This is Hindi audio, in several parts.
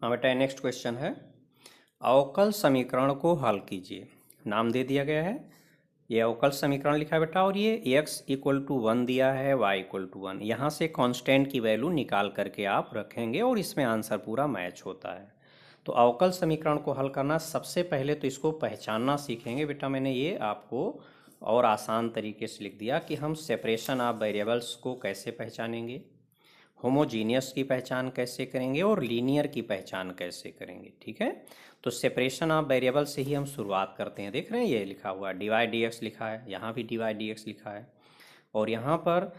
हाँ बेटा, नेक्स्ट क्वेश्चन है अवकल समीकरण को हल कीजिए। नाम दे दिया गया है, ये अवकल समीकरण लिखा है बेटा, और ये x इक्वल टू 1 दिया है, y इक्वल टू 1। यहाँ से कांस्टेंट की वैल्यू निकाल करके आप रखेंगे और इसमें आंसर पूरा मैच होता है। तो अवकल समीकरण को हल करना, सबसे पहले तो इसको पहचानना सीखेंगे बेटा। मैंने ये आपको और आसान तरीके से लिख दिया कि हम सेपरेशन ऑफ वेरिएबल्स को कैसे पहचानेंगे, होमोजीनियस की पहचान कैसे करेंगे और लीनियर की पहचान कैसे करेंगे। ठीक है, तो सेपरेशन ऑफ वेरिएबल से ही हम शुरुआत करते हैं। देख रहे हैं ये लिखा हुआ है dy dx लिखा है, यहाँ भी dy dx लिखा है, और यहाँ पर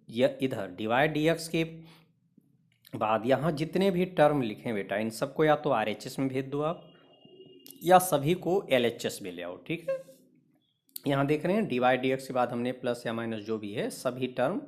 इधर dy dx के बाद यहाँ जितने भी टर्म लिखे बेटा, इन सबको या तो RHS में भेज दो आप, या सभी को LHS में ले आओ। ठीक है, यहाँ देख रहे हैं dy dx के बाद हमने प्लस या माइनस जो भी है सभी टर्म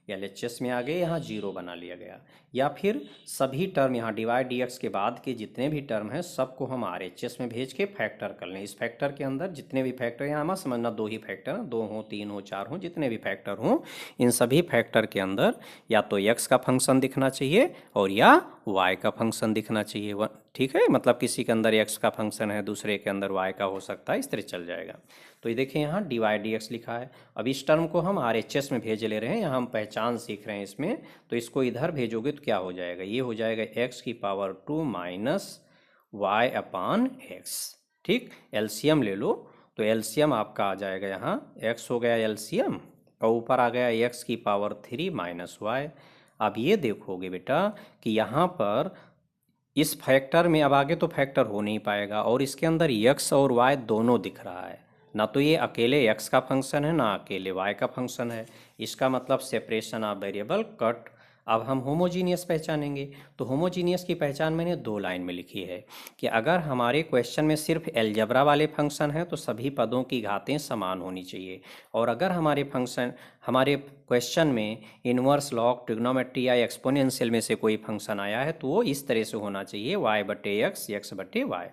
LHS में आ गए, यहाँ जीरो बना लिया गया। या फिर सभी टर्म यहाँ dy dx के बाद के जितने भी टर्म हैं सबको हम RHS में भेज के फैक्टर कर लें। इस फैक्टर के अंदर जितने भी फैक्टर, यहाँ मत समझना दो ही फैक्टर, दो हों, तीन हो, चार हों, जितने भी फैक्टर हों, इन सभी फैक्टर के अंदर या तो x का फंक्शन दिखना चाहिए और या y का फंक्शन दिखना चाहिए। ठीक है, मतलब किसी के अंदर x का फंक्शन है, दूसरे के अंदर y का हो सकता है, इस तरह चल जाएगा। तो ये देखिए यहाँ dy dx लिखा है। अब इस टर्म को हम RHS में भेज ले रहे हैं, यहाँ हम पहचान सीख रहे हैं इसमें। तो इसको इधर भेजोगे तो क्या हो जाएगा, ये हो जाएगा x की पावर 2 माइनस y अपान x। ठीक, एलसीएम ले लो, तो एलसीएम आपका आ जाएगा, यहाँ x हो गया एलसीएम और ऊपर आ गया x की पावर 3 माइनस y। अब ये देखोगे बेटा कि यहाँ पर इस फैक्टर में अब आगे तो फैक्टर हो नहीं पाएगा, और इसके अंदर x और y दोनों दिख रहा है, ना तो ये अकेले x का फंक्शन है ना अकेले y का फंक्शन है। इसका मतलब सेपरेशन ऑफ वेरिएबल कट। अब हम होमोजीनियस पहचानेंगे, तो होमोजीनियस की पहचान मैंने दो लाइन में लिखी है कि अगर हमारे क्वेश्चन में सिर्फ एलजेब्रा वाले फंक्शन हैं तो सभी पदों की घातें समान होनी चाहिए, और अगर हमारे क्वेश्चन में इनवर्स लॉग, ट्रिग्नोमेट्री या एक्सपोनेंशियल में से कोई फंक्शन आया है तो वो इस तरह से होना चाहिए y बटे x, x बटे y।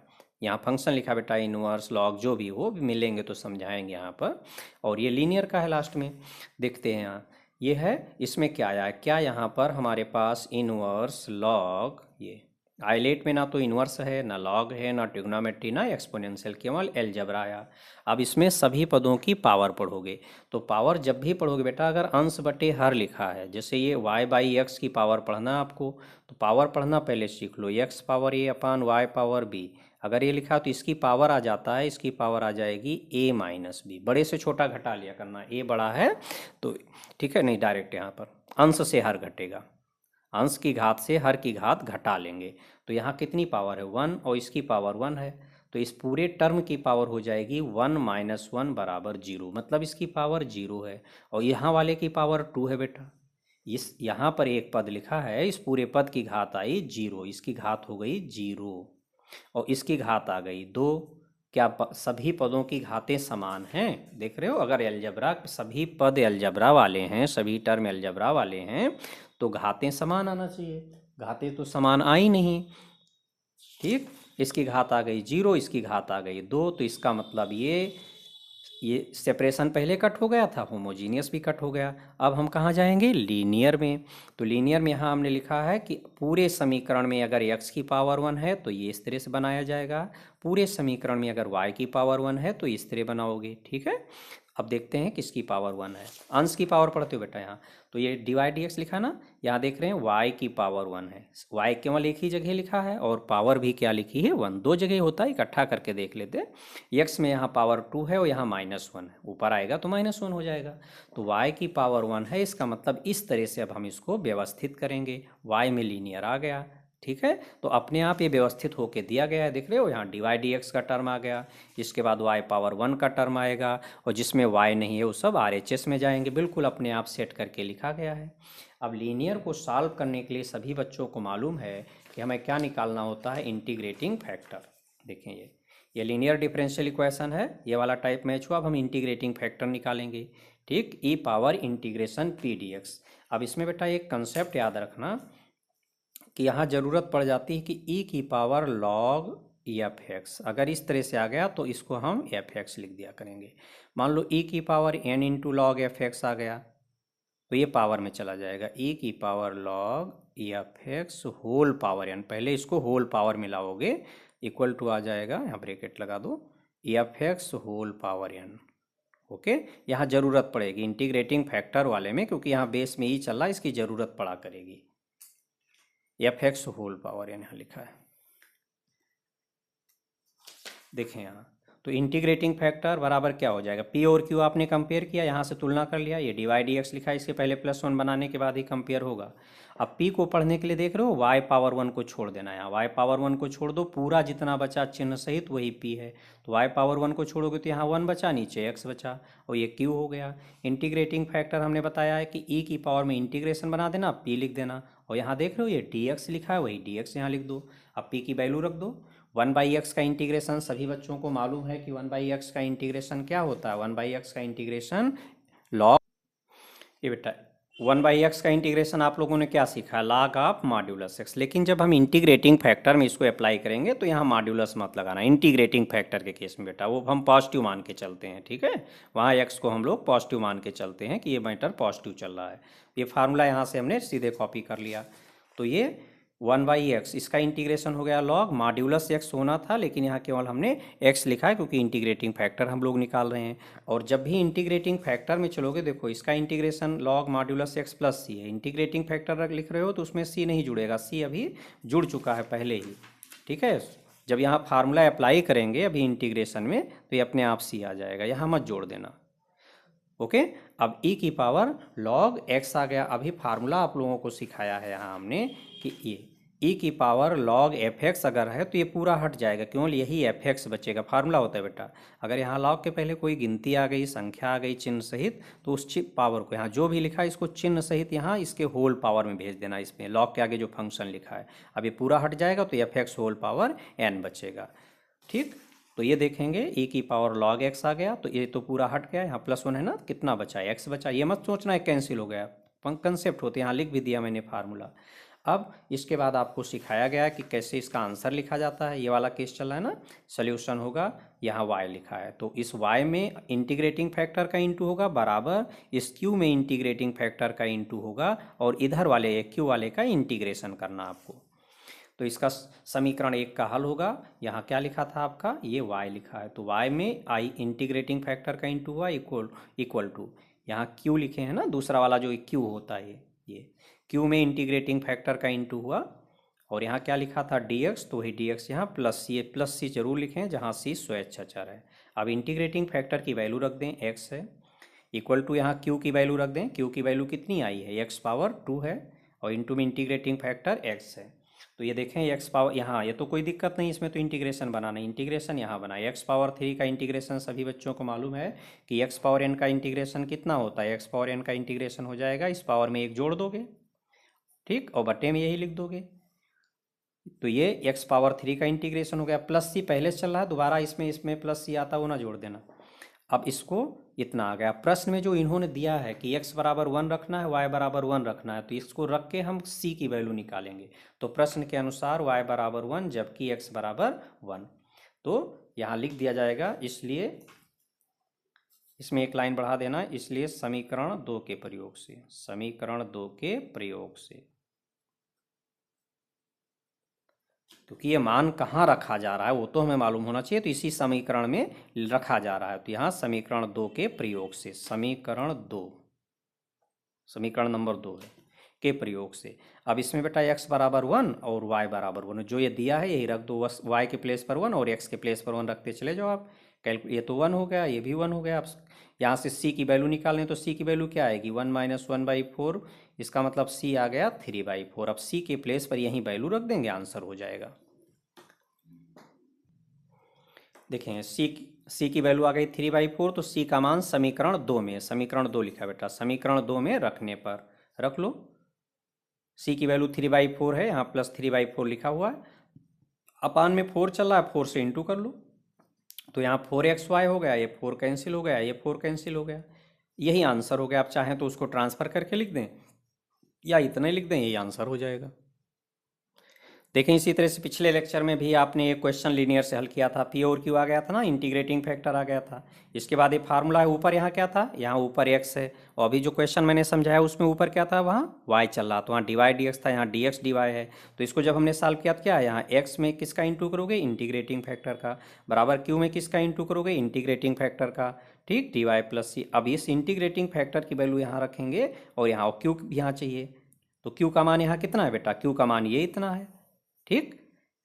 यहाँ फंक्शन लिखा बेटा, इनवर्स लॉग जो भी हो, मिलेंगे तो समझाएंगे यहाँ पर। और ये लीनियर का है, लास्ट में देखते हैं यहाँ ये है, इसमें क्या आया है, क्या यहाँ पर हमारे पास इनवर्स लॉग, ये आइलेट में ना तो इनवर्स है, ना लॉग है, ना ट्रिग्नोमेट्री, ना एक्सपोनेंशियल, केवल अलजेब्रा आया। अब इसमें सभी पदों की पावर पढ़ोगे, तो पावर जब भी पढ़ोगे बेटा, अगर अंश बटे हर लिखा है, जैसे ये y बाई एक्स की पावर पढ़ना आपको, तो पावर पढ़ना पहले सीख लो, x power a upon y power b। अगर ये लिखा तो इसकी पावर आ जाता है, इसकी पावर आ जाएगी a माइनस बी। बड़े से छोटा घटा लिया करना, a बड़ा है तो ठीक है, नहीं डायरेक्ट यहाँ पर अंश से हर घटेगा, अंश की घात से हर की घात घटा लेंगे। तो यहाँ कितनी पावर है 1 और इसकी पावर 1 है, तो इस पूरे टर्म की पावर हो जाएगी 1 माइनस 1 बराबर 0, मतलब इसकी पावर 0 है। और यहाँ वाले की पावर 2 है बेटा, इस यहाँ पर एक पद लिखा है, इस पूरे पद की घात आई 0, इसकी घात हो गई 0 और इसकी घात आ गई 2। क्या सभी पदों की घातें समान हैं? देख रहे हो, अगर अलजबरा सभी पद अलजबरा वाले हैं, सभी टर्म अलजबरा वाले हैं तो घातें समान आना चाहिए, घातें तो समान आई नहीं। ठीक, इसकी घात आ गई 0, इसकी घात आ गई 2, तो इसका मतलब ये सेपरेशन पहले कट हो गया था, होमोजीनियस भी कट हो गया। अब हम कहाँ जाएंगे, लीनियर में। तो लीनियर में यहाँ हमने लिखा है कि पूरे समीकरण में अगर x की पावर 1 है तो ये इस तरह से बनाया जाएगा, पूरे समीकरण में अगर y की पावर 1 है तो इस तरह बनाओगे। ठीक है, अब देखते हैं किसकी पावर 1 है, अंश की पावर पढ़ते हो बेटा यहाँ, तो ये dy dx लिखा ना, यहाँ देख रहे हैं y की पावर 1 है, y केवल एक ही जगह लिखा है और पावर भी क्या लिखी है 1, दो जगह होता है, इकट्ठा करके देख लेते हैं। x में यहाँ पावर 2 है और यहाँ -1 है, ऊपर आएगा तो -1 हो जाएगा, तो y की पावर 1 है, इसका मतलब इस तरह से अब हम इसको व्यवस्थित करेंगे, y में लीनियर आ गया। ठीक है, तो अपने आप ये व्यवस्थित होके दिया गया है, देख रहे हो, यहाँ dy dx का टर्म आ गया, इसके बाद y पावर 1 का टर्म आएगा, और जिसमें y नहीं है वो सब RHS में जाएंगे, बिल्कुल अपने आप सेट करके लिखा गया है। अब लीनियर को सॉल्व करने के लिए सभी बच्चों को मालूम है कि हमें क्या निकालना होता है, इंटीग्रेटिंग फैक्टर। देखें ये लीनियर डिफरेंशियल इक्वेशन है, ये वाला टाइप मैच हुआ, अब हम इंटीग्रेटिंग फैक्टर निकालेंगे। ठीक, e power integration p dx। अब इसमें बेटा एक कंसेप्ट याद रखना कि यहाँ ज़रूरत पड़ जाती है कि e की पावर log f(x), अगर इस तरह से आ गया तो इसको हम f(x) लिख दिया करेंगे। मान लो e की power n into log f(x) आ गया तो ये पावर में चला जाएगा, e की power log F X whole power N, पहले इसको होल पावर मिलाओगे, इक्वल टू आ जाएगा, यहाँ ब्रेकेट लगा दो, F X whole power N. Okay, यहाँ ज़रूरत पड़ेगी इंटीग्रेटिंग फैक्टर वाले में, क्योंकि यहाँ बेस में ही चल रहा है, इसकी ज़रूरत पड़ा करेगी। F X whole power N यहाँ लिखा है, देखें यहाँ। तो इंटीग्रेटिंग फैक्टर बराबर क्या हो जाएगा, पी और क्यू आपने कंपेयर किया, यहाँ से तुलना कर लिया, ये डिवाइड डी एक्स लिखा है, इसके पहले +1 बनाने के बाद ही कंपेयर होगा। अब पी को पढ़ने के लिए देख रहे हो, वाई पावर 1 को छोड़ देना है, यहाँ वाई पावर 1 को छोड़ दो, पूरा जितना बचा चिन्ह सहित वही पी है। तो वाई पावर 1 को छोड़ोगे तो यहाँ 1 बचा, नीचे एक्स बचा, और ये क्यू हो गया। इंटीग्रेटिंग फैक्टर हमने बताया है कि ई की पावर में इंटीग्रेशन बना देना, पी लिख देना, और यहाँ देख रहे हो ये डी एक्स लिखा है, वही डी एक्स यहाँ लिख दो। अब पी की वैल्यू रख दो। 1/x का इंटीग्रेशन सभी बच्चों को मालूम है कि 1/x का इंटीग्रेशन क्या होता है, 1/x का इंटीग्रेशन लॉग, ये बेटा 1/x का इंटीग्रेशन आप लोगों ने क्या सीखा, लॉग ऑफ मॉड्यूलस x। लेकिन जब हम इंटीग्रेटिंग फैक्टर में इसको अप्लाई करेंगे तो यहाँ मॉड्यूलस मत लगाना, इंटीग्रेटिंग फैक्टर के केस में बेटा वो हम पॉजिटिव मान के चलते हैं, ठीक है, वहाँ x को हम लोग पॉजिटिव मान के चलते हैं कि ये मैटर पॉजिटिव चल रहा है। ये फार्मूला यहाँ से हमने सीधे कॉपी कर लिया। तो ये 1/x इसका इंटीग्रेशन हो गया लॉग, मॉड्यूलस x होना था, लेकिन यहाँ केवल हमने x लिखा है क्योंकि इंटीग्रेटिंग फैक्टर हम लोग निकाल रहे हैं। और जब भी इंटीग्रेटिंग फैक्टर में चलोगे, देखो इसका integration log modulus x plus C है, इंटीग्रेटिंग फैक्टर लिख रहे हो तो उसमें c नहीं जुड़ेगा, c अभी जुड़ चुका है पहले ही, ठीक है। जब यहाँ फार्मूला अप्लाई करेंगे अभी इंटीग्रेशन में तो ये अपने आप c आ जाएगा, यहाँ मत जोड़ देना। ओके, अब e की पावर log x आ गया। अभी फार्मूला आप लोगों को सिखाया है यहाँ हमने कि ये e की पावर log fx अगर है तो ये पूरा हट जाएगा, केवल यही fx बचेगा। फार्मूला होता है बेटा, अगर यहाँ log के पहले कोई गिनती आ गई, संख्या आ गई चिन्ह सहित, तो उस पावर को यहाँ जो भी लिखा है इसको चिन्ह सहित यहाँ इसके होल पावर में भेज देना, इसमें log के आगे जो फंक्शन लिखा है। अब ये पूरा हट जाएगा तो fx होल पावर n बचेगा, ठीक। तो ये देखेंगे e की पावर log x आ गया, तो ये तो पूरा हट गया, यहाँ +1 है ना, कितना बचा है, x बचा। ये मत सोचना है कैंसिल हो गया, कंसेप्ट होते यहाँ लिख भी दिया मैंने फार्मूला। अब इसके बाद आपको सिखाया गया कि कैसे इसका आंसर लिखा जाता है, ये वाला केस चल रहा है ना। सोल्यूशन होगा, यहाँ y लिखा है, तो इस y में इंटीग्रेटिंग फैक्टर का इंटू होगा बराबर इस q में इंटीग्रेटिंग फैक्टर का इंटू होगा, और इधर वाले q वाले का इंटीग्रेशन करना आपको। तो इसका समीकरण 1 का हल होगा। यहाँ क्या लिखा था आपका, ये y लिखा है, तो y में i इंटीग्रेटिंग फैक्टर का इंटू हुआ इक्वल टू यहाँ q लिखे हैं ना, दूसरा वाला जो q होता है ये q में इंटीग्रेटिंग फैक्टर का इंटू हुआ, और यहाँ क्या लिखा था dx, तो वही dx यहाँ प्लस c जरूर लिखें जहाँ c स्वेच्छाचार है। अब इंटीग्रेटिंग फैक्टर की वैल्यू रख दें, x है, इक्वल टू यहाँ q की वैल्यू रख दें, q की वैल्यू कितनी आई है, x पावर 2 है, और इंटू में इंटीग्रेटिंग फैक्टर x है। तो ये देखें x पावर, यहाँ ये तो कोई दिक्कत नहीं, इसमें तो इंटीग्रेशन बनाना है, इंटीग्रेशन यहाँ बना। x पावर 3 का इंटीग्रेशन सभी बच्चों को मालूम है कि x पावर n का इंटीग्रेशन कितना होता है, x पावर n का इंटीग्रेशन हो जाएगा, इस पावर में 1 जोड़ दोगे, ठीक, और बटे में यही लिख दोगे। तो ये x पावर 3 का इंटीग्रेशन हो गया, प्लस c पहले से चल रहा है, दोबारा इसमें प्लस c आता वो ना जोड़ देना। अब इसको इतना आ गया। प्रश्न में जो इन्होंने दिया है कि x बराबर 1 रखना है, y बराबर 1 रखना है, तो इसको रख के हम c की वैल्यू निकालेंगे। तो प्रश्न के अनुसार y बराबर 1 जबकि x बराबर 1, तो यहाँ लिख दिया जाएगा, इसलिए इसमें एक लाइन बढ़ा देना, इसलिए समीकरण 2 के प्रयोग से, समीकरण 2 के प्रयोग से, क्योंकि ये मान कहाँ रखा जा रहा है वो तो हमें मालूम होना चाहिए, तो इसी समीकरण में रखा जा रहा है। तो यहाँ समीकरण 2 के प्रयोग से, समीकरण 2, समीकरण नंबर 2 है के प्रयोग से। अब इसमें बेटा x बराबर 1 और y बराबर 1 जो ये दिया है यही रख दो, बस y के प्लेस पर 1 और x के प्लेस पर 1 रखते चले जाओ आप। ये तो 1 हो गया, ये भी 1 हो गया। आप यहाँ से c की वैल्यू निकालें तो c की वैल्यू क्या आएगी, 1 - 1/4, इसका मतलब c आ गया 3/4। अब c के प्लेस पर यही वैल्यू रख देंगे, आंसर हो जाएगा। देखें c की वैल्यू आ गई 3/4, तो c का मान समीकरण 2 में, समीकरण 2 लिखा बेटा, समीकरण 2 में रखने पर रख लो। c की वैल्यू 3/4 है, यहाँ प्लस 3/4 लिखा हुआ है, अपान में 4 चल रहा है, 4 से इंटू कर लो, तो यहाँ 4xy हो गया, ये 4 कैंसिल हो गया, ये 4 कैंसिल हो गया, यही आंसर हो गया। आप चाहें तो उसको ट्रांसफर करके लिख दें या इतना ही लिख दें, यही आंसर हो जाएगा। देखें इसी तरह से पिछले लेक्चर में भी आपने एक क्वेश्चन लीनियर से हल किया था, पी और क्यू आ गया था ना, इंटीग्रेटिंग फैक्टर आ गया था। इसके बाद ये फार्मूला है, ऊपर यहाँ क्या था, यहाँ ऊपर एक्स है, और अभी जो क्वेश्चन मैंने समझाया उसमें ऊपर क्या था, वहाँ वाई चल रहा, तो वहाँ डी वाई डी एक्स था, यहाँ डी एक्स डी वाई है। तो इसको जब हमने सॉल्व किया तो क्या है, यहाँ एक्स में किसका इंटू करोगे, इंटीग्रेटिंग फैक्टर का, बराबर क्यू में किसका इंटू करोगे, इंटीग्रेटिंग फैक्टर का, ठीक, डी वाई प्लस सी। अब इस इंटीग्रेटिंग फैक्टर की वैल्यू यहाँ रखेंगे और यहाँ क्यू यहाँ चाहिए, तो क्यू का मान यहाँ कितना है बेटा, क्यू का मान ये इतना है, ठीक।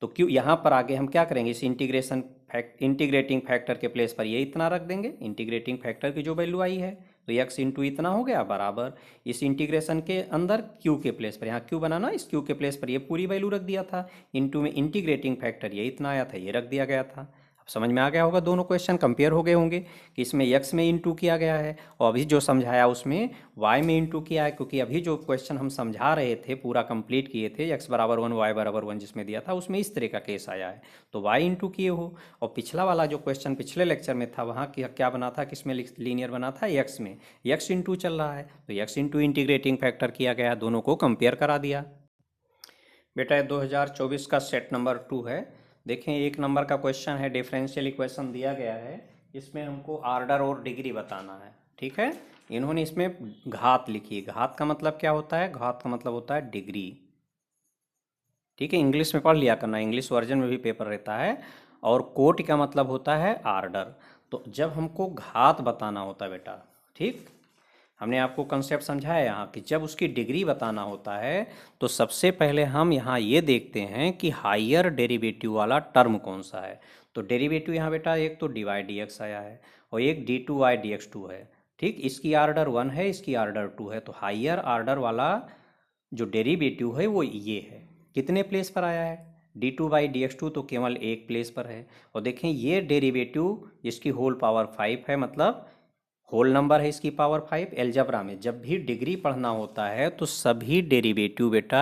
तो क्यों यहाँ पर आगे हम क्या करेंगे, इस इंटीग्रेटिंग फैक्टर के प्लेस पर ये इतना रख देंगे, इंटीग्रेटिंग फैक्टर की जो वैल्यू आई है, तो एक्स इंटू इतना हो गया, बराबर इस इंटीग्रेशन के अंदर क्यू के प्लेस पर, यहाँ क्यू बनाना, इस क्यू के प्लेस पर ये पूरी वैल्यू रख दिया था, इंटू में इंटीग्रेटिंग फैक्टर ये इतना आया था, ये रख दिया गया था। समझ में आ गया होगा, दोनों क्वेश्चन कंपेयर हो गए होंगे कि इसमें x में इंटू किया गया है और अभी जो समझाया उसमें y में इंटू किया है, क्योंकि अभी जो क्वेश्चन हम समझा रहे थे पूरा कंप्लीट किए थे, x बराबर 1 y बराबर 1 जिसमें दिया था उसमें इस तरह का केस आया है, तो y इंटू किए हो। और पिछला वाला जो क्वेश्चन पिछले लेक्चर में था वहाँ क्या बना था, किसमें लीनियर बना था, x में, x इंटू चल रहा है तो x इंटू इंटीग्रेटिंग फैक्टर किया गया, दोनों को कंपेयर करा दिया। बेटा 2024 का सेट नंबर 2 है। देखें 1 नंबर का क्वेश्चन है, डिफरेंशियल इक्वेशन दिया गया है, इसमें हमको आर्डर और डिग्री बताना है, ठीक है। इन्होंने इसमें घात लिखी है, घात का मतलब क्या होता है, घात का मतलब होता है डिग्री, ठीक है। इंग्लिश में पढ़ लिया करना, इंग्लिश वर्जन में भी पेपर रहता है। और कोटि का मतलब होता है आर्डर। तो जब हमको घात बताना होता है बेटा, ठीक, हमने आपको कंसेप्ट समझाया यहाँ कि जब उसकी डिग्री बताना होता है तो सबसे पहले हम यहाँ ये देखते हैं कि हायर डेरिवेटिव वाला टर्म कौन सा है। तो डेरिवेटिव यहाँ बेटा एक तो डी वाई डी एक्स आया है और एक D two Y D X two है, ठीक। इसकी आर्डर 1 है, इसकी आर्डर 2 है, तो हायर आर्डर वाला जो डेरिवेटिव है वो ये है। कितने प्लेस पर आया है, D two by D X two, तो केवल एक प्लेस पर है। और देखें ये डेरिवेटिव इसकी होल पावर 5 है, मतलब होल नंबर है, इसकी पावर 5। एलजब्रा में जब भी डिग्री पढ़ना होता है तो सभी डेरिवेटिव बेटा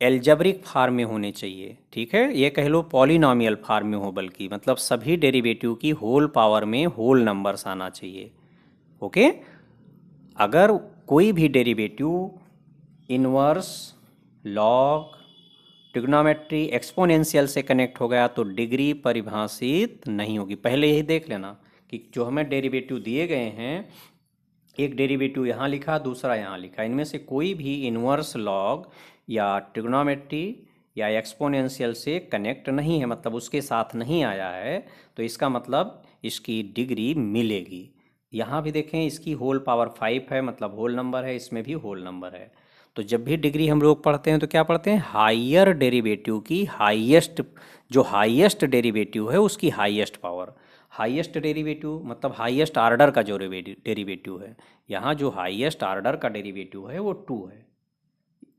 एल्जेब्रिक फार्म में होने चाहिए, ठीक है, ये कह लो पॉलिनॉमियल फार्म में हो, बल्कि मतलब सभी डेरिवेटिव की होल पावर में होल नंबर्स आना चाहिए, ओके। अगर कोई भी derivative inverse, log, trigonometry, exponential से कनेक्ट हो गया तो डिग्री परिभाषित नहीं होगी। पहले यही देख लेना कि जो हमें डेरिवेटिव दिए गए हैं, एक डेरिवेटिव यहाँ लिखा, दूसरा यहाँ लिखा, इनमें से कोई भी इनवर्स, लॉग या ट्रिग्नोमेट्री या एक्सपोनेंशियल से कनेक्ट नहीं है, मतलब उसके साथ नहीं आया है, तो इसका मतलब इसकी डिग्री मिलेगी। यहाँ भी देखें इसकी होल पावर 5 है, मतलब होल नंबर है, इसमें भी होल नंबर है। तो जब भी डिग्री हम लोग पढ़ते हैं तो क्या पढ़ते हैं, हायर डेरिवेटिव की हाईएस्ट, जो हाईएस्ट डेरिवेटिव है उसकी हाईएस्ट पावर। हाईएस्ट डेरिवेटिव मतलब हाईएस्ट आर्डर का जो डेरिवेटिव है, यहाँ जो हाईएस्ट आर्डर का डेरिवेटिव है वो 2 है,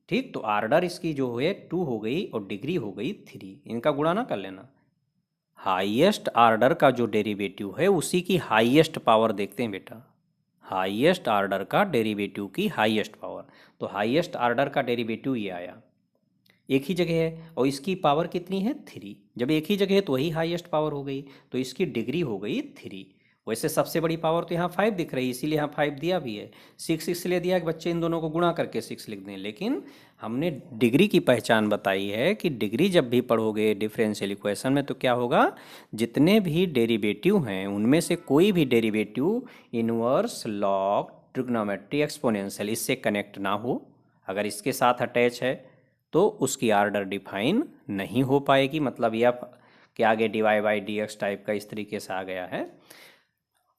ठीक। तो आर्डर इसकी जो है 2 हो गई और डिग्री हो गई 3, इनका गुणा ना कर लेना। हाईएस्ट आर्डर का जो डेरिवेटिव है उसी की हाईएस्ट पावर देखते हैं बेटा, हाईएस्ट आर्डर का डेरिवेटिव की हाईएस्ट पावर। तो हाईएस्ट आर्डर का डेरिवेटिव ये आया, एक ही जगह है और इसकी पावर कितनी है 3। जब एक ही जगह है तो वही हाईएस्ट पावर हो गई, तो इसकी डिग्री हो गई 3। वैसे सबसे बड़ी पावर तो यहाँ 5 दिख रही है, इसीलिए यहाँ 5 दिया भी है। 6 इसलिए दिया कि बच्चे इन दोनों को गुणा करके 6 लिख दें, लेकिन हमने डिग्री की पहचान बताई है कि डिग्री जब भी पढ़ोगे डिफरेंशियल इक्वेशन में तो क्या होगा, जितने भी डेरिवेटिव हैं उनमें से कोई भी derivative inverse, log, trigonometry, exponential इससे कनेक्ट ना हो, अगर इसके साथ अटैच है तो उसकी आर्डर डिफाइन नहीं हो पाएगी, मतलब एफ के आगे D Y by D X type का इस तरीके से आ गया है।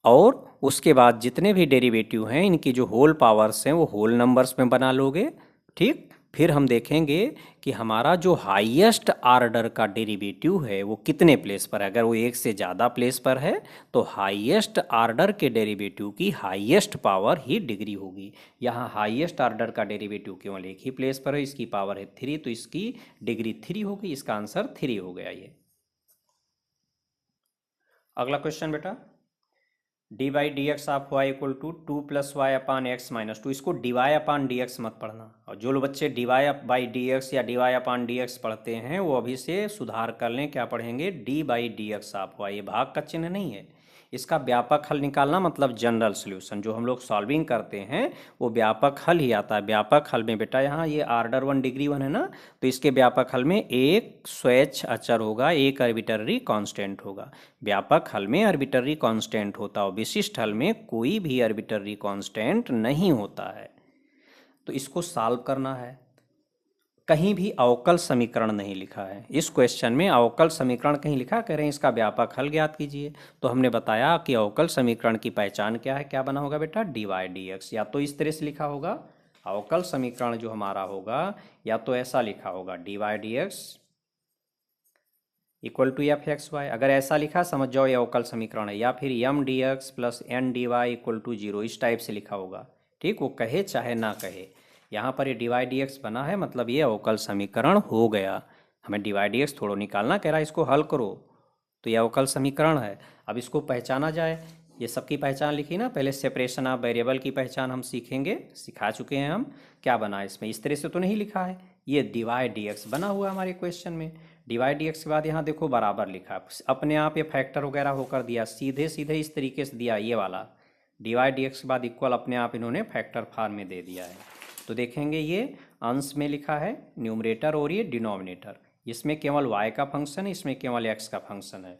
और उसके बाद जितने भी डेरिवेटिव हैं इनकी जो होल पावर्स हैं वो होल नंबर्स में बना लोगे, ठीक। फिर हम देखेंगे कि हमारा जो हाईएस्ट आर्डर का डेरिवेटिव है वो कितने प्लेस पर है। अगर वो एक से ज़्यादा प्लेस पर है तो हाईएस्ट आर्डर के डेरिवेटिव की हाईएस्ट पावर ही डिग्री होगी। यहाँ हाईएस्ट आर्डर का डेरिवेटिव केवल एक ही प्लेस पर है, इसकी पावर है 3, तो इसकी डिग्री 3 होगी, इसका आंसर 3 हो गया ये। अगला क्वेश्चन बेटा, D by D X of Y equal to 2 plus Y upon X minus 2। इसको D Y upon D X मत पढ़ना, और जो लोग बच्चे D Y by D X या D Y upon D X पढ़ते हैं वो अभी से सुधार कर लें, क्या पढ़ेंगे, D by D X of Y. ये भाग का चिन्ह नहीं है, इसका व्यापक हल निकालना मतलब जनरल सॉल्यूशन, जो हम लोग सॉल्विंग करते हैं वो व्यापक हल ही आता है। व्यापक हल में बेटा यहाँ ये ऑर्डर 1 डिग्री 1 है ना, तो इसके व्यापक हल में एक स्वैच्छ अचर होगा, एक आर्बिट्ररी कांस्टेंट होगा। व्यापक हल में आर्बिट्ररी कांस्टेंट होता है, विशिष्ट हल में कोई भी आर्बिट्ररी कांस्टेंट नहीं होता है। तो इसको सॉल्व करना है। कहीं भी अवकल समीकरण नहीं लिखा है इस क्वेश्चन में, अवकल समीकरण कहीं लिखा, कह रहे हैं इसका व्यापक हल ज्ञात कीजिए। तो हमने बताया कि अवकल समीकरण की पहचान क्या है, क्या बना होगा बेटा, dy dx। या तो इस तरह से लिखा होगा अवकल समीकरण जो हमारा होगा, या तो ऐसा लिखा होगा dy dx equal to F X Y. अगर ऐसा लिखा समझ जाओ ये अवकल समीकरण है, या फिर m dx plus n dy equal to 0, इस टाइप से लिखा होगा। ठीक, वो कहे चाहे ना कहे, यहाँ पर ये dy dx बना है मतलब ये अवकल समीकरण हो गया। हमें dy dx थोड़ा निकालना कह रहा है, इसको हल करो, तो ये अवकल समीकरण है। अब इसको पहचाना जाए, ये सबकी पहचान लिखी ना, पहले सेपरेशन ऑफ वेरिएबल की पहचान हम सीखेंगे, सिखा चुके हैं हम। क्या बना इसमें, इस तरह से तो नहीं लिखा है, ये dy dx बना हुआ है हमारे क्वेश्चन में। dy dx के बाद यहाँ देखो बराबर लिखा, अपने आप ये फैक्टर वगैरह होकर दिया, सीधे सीधे इस तरीके से दिया, ये वाला dy dx के बाद इक्वल अपने आप इन्होंने फैक्टर फॉर्म में दे दिया है। तो देखेंगे ये अंश में लिखा है न्यूमरेटर और ये डिनोमिनेटर, इसमें केवल y का फंक्शन है, इसमें केवल x का फंक्शन है।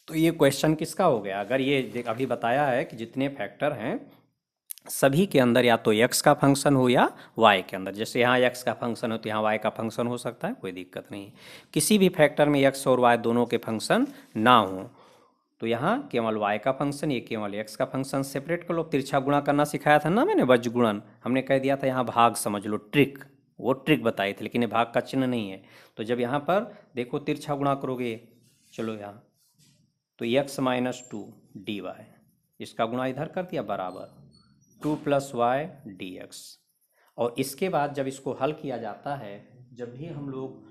तो ये क्वेश्चन किसका हो गया, अगर ये अभी बताया है कि जितने फैक्टर हैं सभी के अंदर या तो x का फंक्शन हो या y के अंदर, जैसे यहाँ x का फंक्शन हो तो यहाँ y का फंक्शन हो सकता है, कोई दिक्कत नहीं। किसी भी फैक्टर में x और y दोनों के फंक्शन ना हो तो यहाँ केवल y का फंक्शन, ये केवल x का फंक्शन। सेपरेट कर लो, तिरछा गुणा करना सिखाया था ना मैंने, वज्र गुणन, हमने कह दिया था यहाँ भाग समझ लो, ट्रिक, वो ट्रिक बताई थी, लेकिन ये भाग का चिन्ह नहीं है। तो जब यहाँ पर देखो तिरछा गुणा करोगे, चलो यहाँ तो x माइनस 2 dy, इसका गुणा इधर कर दिया बराबर 2 प्लस वाई डी एक्स। और इसके बाद जब इसको हल किया जाता है, जब भी हम लोग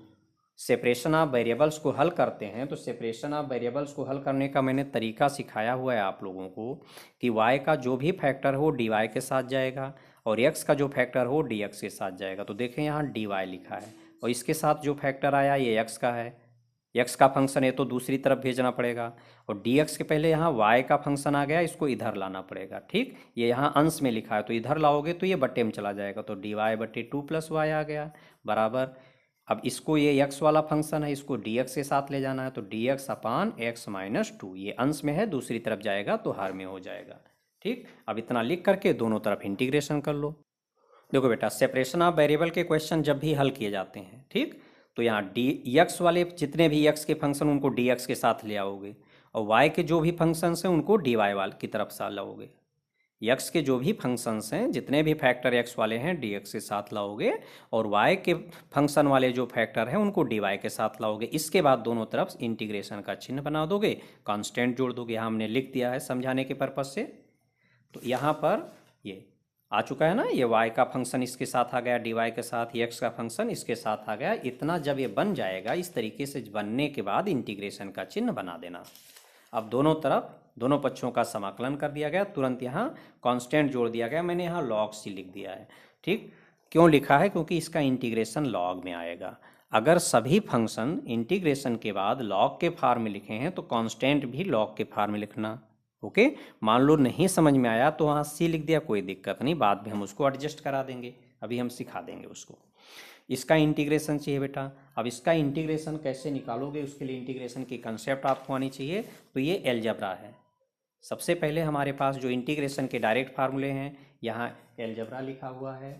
सेपरेशन ऑफ वेरिएबल्स को हल करते हैं, तो सेपरेशन ऑफ वेरिएबल्स को हल करने का मैंने तरीका सिखाया हुआ है आप लोगों को कि y का जो भी फैक्टर हो dy के साथ जाएगा और x का जो फैक्टर हो dx के साथ जाएगा। तो देखें यहाँ dy लिखा है और इसके साथ जो फैक्टर आया ये x का है, x का फंक्शन है तो दूसरी तरफ भेजना पड़ेगा, और dx के पहले यहाँ y का फंक्शन आ गया, इसको इधर लाना पड़ेगा। ठीक, ये यहाँ अंश में लिखा है तो इधर लाओगे तो ये बट्टे में चला जाएगा, तो dy बट्टे 2 प्लस वाई आ गया बराबर। अब इसको ये x वाला फंक्शन है, इसको dx के साथ ले जाना है, तो dx अपान x माइनस 2, ये अंश में है दूसरी तरफ जाएगा तो हर में हो जाएगा। ठीक, अब इतना लिख करके दोनों तरफ इंटीग्रेशन कर लो। देखो बेटा, सेपरेशन ऑफ वेरिएबल के क्वेश्चन जब भी हल किए जाते हैं, ठीक, तो यहाँ dx वाले जितने भी x के फंक्शन उनको dx के साथ ले आओगे, और y के जो भी फंक्शंस हैं उनको dy वाले की तरफ से लाओगे। x के जो भी फंक्शंस हैं, जितने भी फैक्टर x वाले हैं dx के साथ लाओगे, और y के फंक्शन वाले जो फैक्टर हैं उनको dy के साथ लाओगे। इसके बाद दोनों तरफ इंटीग्रेशन का चिन्ह बना दोगे, कांस्टेंट जोड़ दोगे। यहाँ हमने लिख दिया है समझाने के पर्पज से। तो यहाँ पर ये आ चुका है ना, ये y का फंक्शन इसके साथ आ गया dy के साथ, ये x का फंक्शन इसके साथ आ गया। इतना जब ये बन जाएगा, इस तरीके से बनने के बाद इंटीग्रेशन का चिन्ह बना देना। अब दोनों तरफ दोनों पक्षों का समाकलन कर दिया गया, तुरंत यहाँ कांस्टेंट जोड़ दिया गया। मैंने यहाँ log c लिख दिया है। ठीक, क्यों लिखा है, क्योंकि इसका इंटीग्रेशन log में आएगा। अगर सभी फंक्शन इंटीग्रेशन के बाद log के फॉर्म में लिखे हैं तो कांस्टेंट भी log के फॉर्म में लिखना। ओके, मान लो नहीं समझ में आया तो वहाँ c लिख दिया, कोई दिक्कत नहीं, बाद में हम उसको एडजस्ट करा देंगे, अभी हम सिखा देंगे उसको। इसका इंटीग्रेशन चाहिए बेटा। अब इसका इंटीग्रेशन कैसे निकालोगे, उसके लिए इंटीग्रेशन की कंसेप्ट आपको आनी चाहिए। तो ये एलजब्रा है। सबसे पहले हमारे पास जो इंटीग्रेशन के डायरेक्ट फार्मूले हैं, यहाँ एलजब्रा लिखा हुआ है,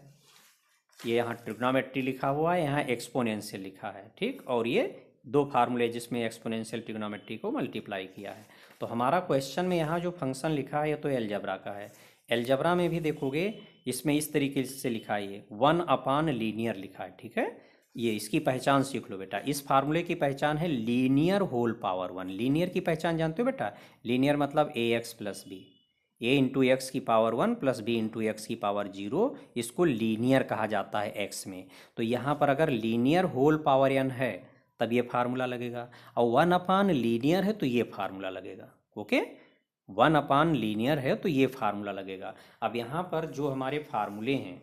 ये यहाँ ट्रिग्नोमेट्री लिखा हुआ है, यहाँ एक्सपोनेंशियल लिखा है। ठीक, और ये दो फार्मूले जिसमें एक्सपोनेंशियल ट्रिग्नोमेट्री को मल्टीप्लाई किया है। तो हमारा क्वेश्चन में यहाँ जो फंक्शन लिखा है ये तो एलजब्रा का है। एलजब्रा में भी देखोगे इसमें इस तरीके से लिखा है, ये 1 अपान लीनियर लिखा है। ठीक है, ये इसकी पहचान सीख लो बेटा। इस फार्मूले की पहचान है लीनियर होल पावर 1। लीनियर की पहचान जानते हो बेटा, लीनियर मतलब a x plus b, a into x की power 1 plus b into x की पावर 0, इसको लीनियर कहा जाता है एक्स में। तो यहाँ पर अगर लीनियर होल पावर n है तब ये फार्मूला लगेगा, और 1 अपान लीनियर है तो ये फार्मूला लगेगा। ओके, 1 अपान लीनियर है तो ये फार्मूला लगेगा। अब यहाँ पर जो हमारे फार्मूले हैं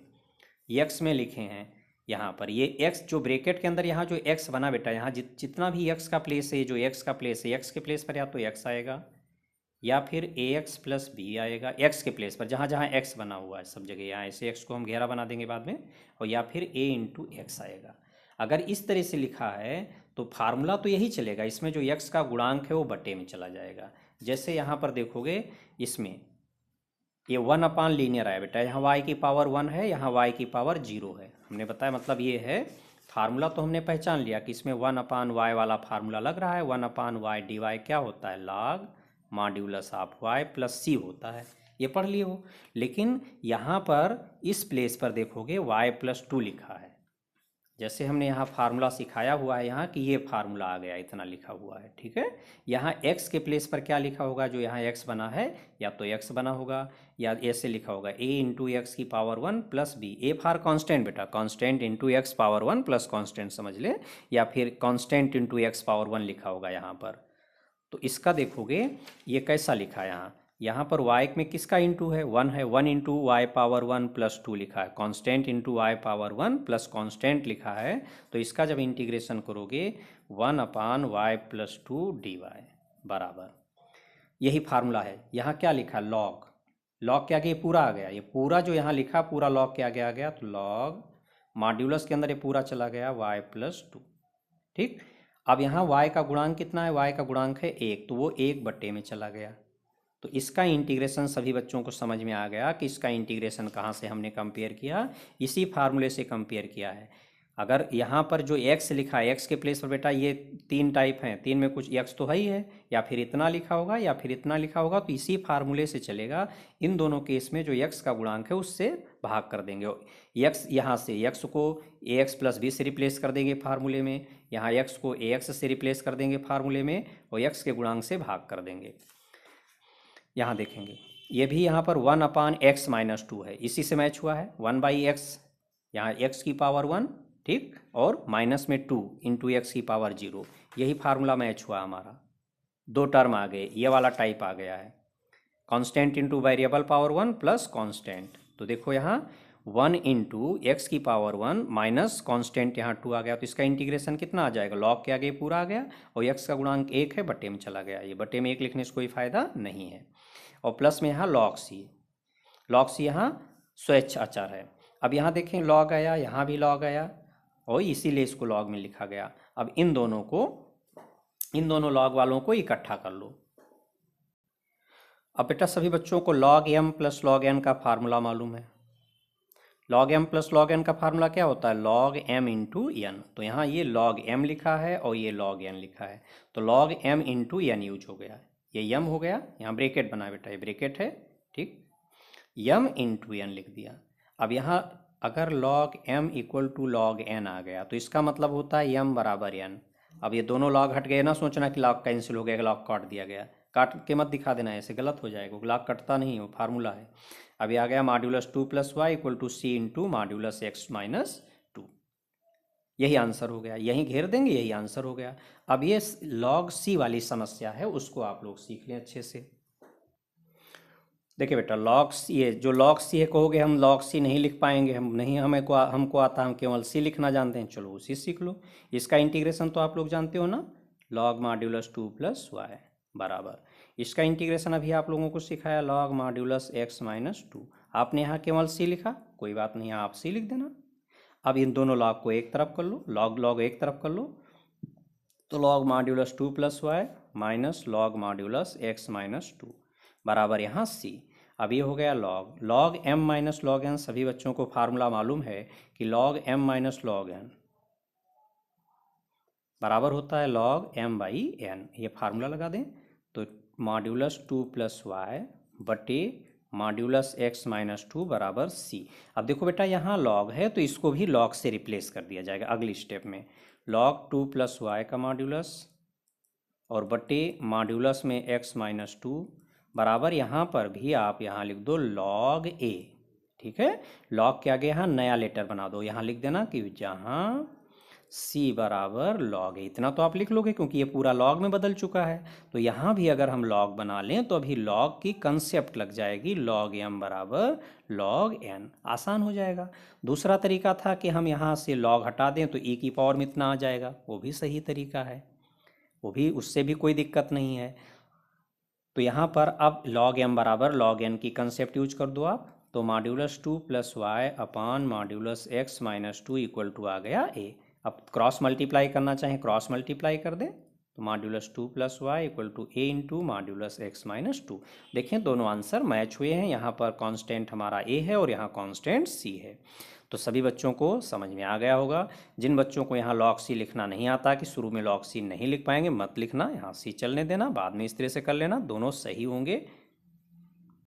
एक्स में लिखे हैं, यहाँ पर ये एक्स जो ब्रैकेट के अंदर यहाँ जो एक्स बना बेटा, यहाँ जितना भी एक्स का प्लेस है, जो एक्स का प्लेस है, एक्स के प्लेस पर या तो एक्स आएगा या फिर ए एक्स प्लस बी आएगा एक्स के प्लेस पर, जहाँ जहाँ एक्स बना हुआ है सब जगह, यहाँ ऐसे एक्स को हम घेरा बना देंगे बाद में, और या फिर ए इंटू एक्स आएगा। अगर इस तरह से लिखा है तो फार्मूला तो यही चलेगा, इसमें जो एक्स का गुणांक है वो बटे में चला जाएगा। जैसे यहाँ पर देखोगे इसमें ये 1/लीनियर आया बेटा, यहाँ y की पावर 1 है, यहाँ y की पावर 0 है, हमने बताया मतलब ये है। फार्मूला तो हमने पहचान लिया कि इसमें 1/y वाला फार्मूला लग रहा है, 1/y dy क्या होता है, log modulus of y plus c होता है, ये पढ़ लिए हो। लेकिन यहाँ पर इस प्लेस पर देखोगे y प्लस 2 लिखा है, जैसे हमने यहाँ फार्मूला सिखाया हुआ है यहाँ कि ये फार्मूला आ गया, इतना लिखा हुआ है, ठीक है। यहाँ x के प्लेस पर क्या लिखा होगा, जो यहाँ x बना है या तो x बना होगा या ऐसे लिखा होगा a इंटू एक्स की power 1 plus b, a for constant बेटा, constant into x power 1 plus constant समझ ले, या फिर कांस्टेंट इंटू एक्स पावर 1 लिखा होगा यहाँ पर। तो इसका देखोगे ये कैसा लिखा है, यहाँ पर y में किसका इंटू है, 1 है, 1 इंटू वाई पावर 1 प्लस 2 लिखा है, constant into Y power 1 plus constant लिखा है। तो इसका जब इंटीग्रेशन करोगे 1/y प्लस 2 dy बराबर, यही फार्मूला है। यहाँ क्या लिखा है, लॉग, लॉग के आगे ये पूरा आ गया, ये पूरा जो यहाँ लिखा पूरा लॉग के आगे आ गया, तो लॉग मॉड्यूलस के अंदर ये पूरा चला गया y प्लस 2, ठीक। अब यहाँ y का गुणांक कितना है, y का गुणांक है 1, तो वो 1 बट्टे में चला गया। तो इसका इंटीग्रेशन सभी बच्चों को समझ में आ गया कि इसका इंटीग्रेशन कहाँ से हमने कंपेयर किया, इसी फार्मूले से कंपेयर किया है। अगर यहाँ पर जो x लिखा है, x के प्लेस पर बेटा ये 3 टाइप हैं, 3 में कुछ x तो है ही है, या फिर इतना लिखा होगा या फिर इतना लिखा होगा, तो इसी फार्मूले से चलेगा। इन दोनों केस में जो x का गुणांक है उससे भाग कर देंगे, x यहाँ से x को ax प्लस बी से रिप्लेस कर देंगे फार्मूले में, यहाँ x को ax से रिप्लेस कर देंगे फार्मूले में, और x के गुणांक से भाग कर देंगे। यहाँ देखेंगे ये भी यहाँ पर 1/x माइनस 2 है, इसी से मैच हुआ है, 1/x, यहाँ x की पावर 1, ठीक, और माइनस में 2 इंटू एक्स की पावर 0, यही फार्मूला मैच हुआ हमारा। 2 टर्म आ गए, ये वाला टाइप आ गया है, constant into variable power 1 plus constant. तो देखो यहाँ 1 इंटू एक्स की पावर 1 माइनस कांस्टेंट यहाँ 2 आ गया, तो इसका इंटीग्रेशन कितना आ जाएगा, लॉग के आगे पूरा आ गया, और एक्स का गुणांक 1 है, बटे में चला गया, ये बटे में 1 लिखने से कोई फ़ायदा नहीं है। और प्लस में यहाँ लॉग सी, लॉग सी यहाँ स्वैच्छ अचर है। अब यहाँ देखें लॉग आया, यहाँ भी लॉग आया, और इसीलिए इसको लॉग में लिखा गया। अब इन दोनों लॉग वालों को इकट्ठा कर लो। अब बेटा सभी बच्चों को log m plus log n का फार्मूला मालूम है। log m plus log n का फार्मूला क्या होता है, log m इंटू n। तो यहाँ ये log m लिखा है और ये log n लिखा है, तो log m into n use हो गया, ये m हो गया, यहाँ ब्रेकेट बना बेटा, ये ब्रेकेट है, ठीक, m इंटू n लिख दिया। अब यहाँ अगर log m equal to log n आ गया तो इसका मतलब होता है m बराबर n। अब ये दोनों log हट गए, ना सोचना कि log कैंसिल हो गया, log काट दिया गया, काट के मत दिखा देना, ऐसे गलत हो जाएगा, log कटता नहीं, वो फार्मूला है। अब ये आ गया modulus 2 plus Y equal to C into modulus x minus 2, यही आंसर हो गया, यहीं घेर देंगे, यही आंसर हो गया। अब ये log c वाली समस्या है, उसको आप लोग सीख लें अच्छे से। देखिए बेटा log c, ये जो log c है कहोगे हम log c नहीं लिख पाएंगे, हम नहीं, हमको आता, हम केवल c लिखना जानते हैं, चलो उसी सीख लो। इसका इंटीग्रेशन तो आप लोग जानते हो ना, log मॉड्यूलस 2 प्लस वाई बराबर, इसका इंटीग्रेशन अभी आप लोगों को सिखाया log मॉड्यूलस x माइनस 2। आपने यहाँ केवल c लिखा, कोई बात नहीं, आप c लिख देना। अब इन दोनों log को एक तरफ कर लो, log एक तरफ कर लो, तो log modulus 2 plus Y minus log modulus x minus 2 बराबर यहाँ c। अब ये हो गया log m minus log n, सभी बच्चों को फार्मूला मालूम है कि log m minus log n बराबर होता है log m बाई n, ये फार्मूला लगा दें, तो मॉड्यूलस 2 प्लस वाई बटे मॉड्यूलस x माइनस 2 बराबर c। अब देखो बेटा यहाँ log है तो इसको भी log से रिप्लेस कर दिया जाएगा अगली स्टेप में, log 2 प्लस वाई का मॉड्यूलस और बटे मॉड्यूलस में x माइनस 2 बराबर, यहाँ पर भी आप यहाँ लिख दो log a, ठीक है, log के आगे यहाँ नया लेटर बना दो, यहाँ लिख देना कि जहाँ c बराबर log a, इतना तो आप लिख लोगे क्योंकि ये पूरा log में बदल चुका है। तो यहाँ भी अगर हम log बना लें तो अभी log की कंसेप्ट लग जाएगी, log m बराबर log n, आसान हो जाएगा। दूसरा तरीका था कि हम यहाँ से log हटा दें तो e की पावर में इतना आ जाएगा, वो भी सही तरीका है, वो भी, उससे भी कोई दिक्कत नहीं है। तो यहाँ पर अब log m बराबर log n की कंसेप्ट यूज कर दो आप, तो modulus 2 plus Y upon modulus x minus 2 equal to आ गया a। अब क्रॉस मल्टीप्लाई करना चाहें क्रॉस मल्टीप्लाई कर दें, तो modulus 2 plus Y equal to a into modulus x minus 2। देखें दोनों आंसर मैच हुए हैं, यहाँ पर कांस्टेंट हमारा a है और यहाँ कांस्टेंट c है। तो सभी बच्चों को समझ में आ गया होगा। जिन बच्चों को यहाँ log c लिखना नहीं आता कि शुरू में log c नहीं लिख पाएंगे, मत लिखना, यहाँ c चलने देना, बाद में इस तरह से कर लेना, दोनों सही होंगे।